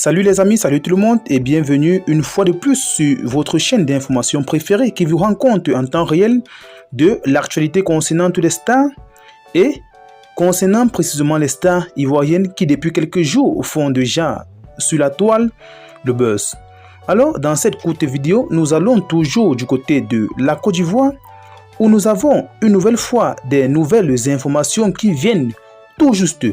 Salut les amis, salut tout le monde et bienvenue une fois de plus sur votre chaîne d'information préférée qui vous rend compte en temps réel de l'actualité concernant tous les stars et concernant précisément les stars ivoiriennes qui depuis quelques jours font déjà sur la toile le buzz. Alors dans cette courte vidéo, nous allons toujours du côté de la Côte d'Ivoire où nous avons une nouvelle fois des nouvelles informations qui viennent tout juste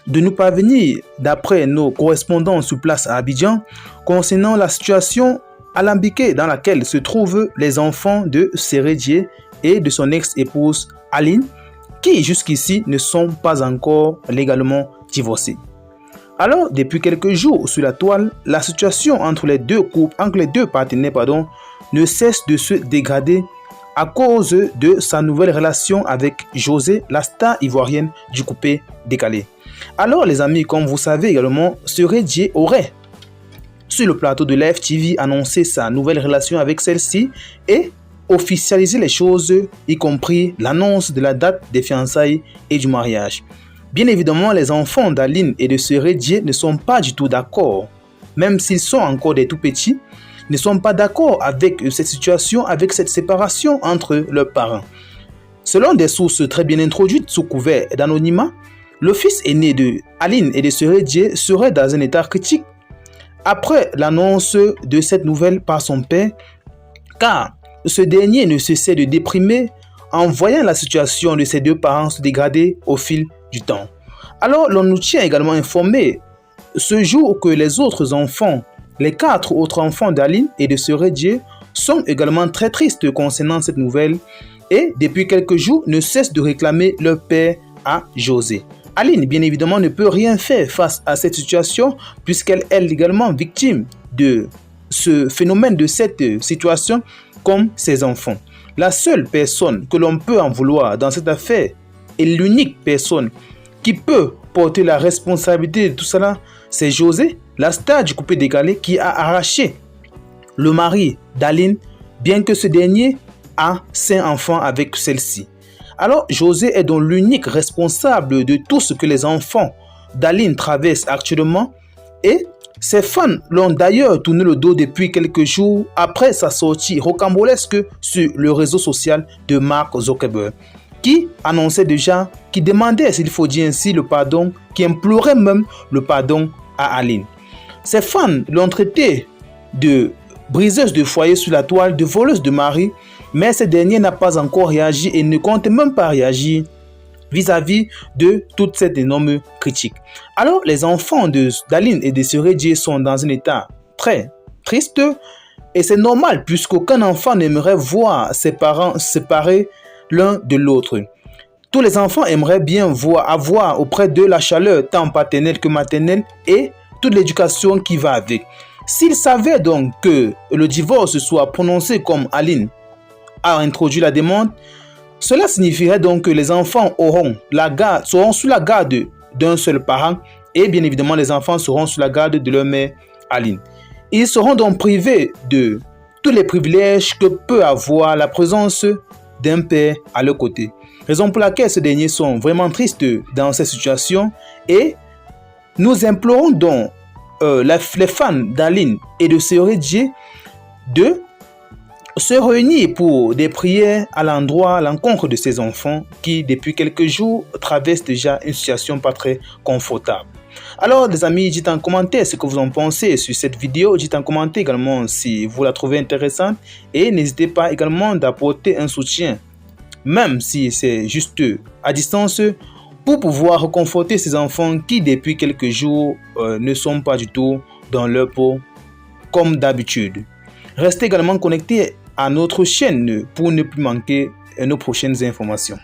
de nous parvenir d'après nos correspondants sur place à Abidjan concernant la situation alambiquée dans laquelle se trouvent les enfants de Séré Dié et de son ex-épouse Aline qui jusqu'ici ne sont pas encore légalement divorcés. Alors, depuis quelques jours sur la toile, la situation entre les deux partenaires ne cesse de se dégrader à cause de sa nouvelle relation avec José, la star ivoirienne du coupé décalé. Alors les amis, comme vous savez également, Séré Dié aurait sur le plateau de Live TV annoncé sa nouvelle relation avec celle-ci et officialisé les choses, y compris l'annonce de la date des fiançailles et du mariage. Bien évidemment, les enfants d'Aline et de Séré Dié ne sont pas du tout d'accord, même s'ils sont encore des tout petits, ne sont pas d'accord avec cette situation, avec cette séparation entre leurs parents. Selon des sources très bien introduites sous couvert d'anonymat, le fils aîné de Aline et de Séré Dié serait dans un état critique après l'annonce de cette nouvelle par son père, car ce dernier ne cessait de déprimer en voyant la situation de ses deux parents se dégrader au fil du temps. Alors l'on nous tient également informé ce jour que les autres enfants, les 4 autres enfants d'Aline et de Séré Dié sont également très tristes concernant cette nouvelle et depuis quelques jours ne cessent de réclamer leur père à José. Aline, bien évidemment, ne peut rien faire face à cette situation puisqu'elle est également victime de ce phénomène, de cette situation comme ses enfants. La seule personne que l'on peut en vouloir dans cette affaire et l'unique personne qui peut porter la responsabilité de tout cela, c'est José, la star du coupé décalé qui a arraché le mari d'Aline, bien que ce dernier a 5 enfants avec celle-ci. Alors, José est donc l'unique responsable de tout ce que les enfants d'Aline traversent actuellement et ses fans l'ont d'ailleurs tourné le dos depuis quelques jours après sa sortie rocambolesque sur le réseau social de Mark Zuckerberg qui annonçait déjà, qui demandait, s'il faut dire ainsi, le pardon, qui implorait même le pardon à Aline. Ses fans l'ont traité de briseuse de foyer sur la toile, de voleuse de mari, mais ce dernier n'a pas encore réagi et ne compte même pas réagir vis-à-vis de toute cette énorme critique. Alors, les enfants d'Aline et de Séré Dié sont dans un état très triste et c'est normal puisqu'aucun enfant n'aimerait voir ses parents séparés l'un de l'autre. Tous les enfants aimeraient bien avoir auprès d'eux la chaleur tant paternelle que maternelle et toute l'éducation qui va avec. S'ils savaient donc que le divorce soit prononcé comme Aline a introduit la demande, cela signifierait donc que les enfants seront sous la garde d'un seul parent et bien évidemment les enfants seront sous la garde de leur mère Aline. Ils seront donc privés de tous les privilèges que peut avoir la présence d'un père à leur côté. Raison pour laquelle ces derniers sont vraiment tristes dans cette situation et nous implorons donc les fans d'Aline et de Séré Dié de se réunir pour des prières à l'encontre de ces enfants qui depuis quelques jours traversent déjà une situation pas très confortable. Alors les amis, dites en commentaire ce que vous en pensez sur cette vidéo, dites en commentaire également si vous la trouvez intéressante et n'hésitez pas également d'apporter un soutien, même si c'est juste à distance, pour pouvoir réconforter ces enfants qui depuis quelques jours ne sont pas du tout dans leur peau comme d'habitude. Restez également connectés à notre chaîne pour ne plus manquer nos prochaines informations.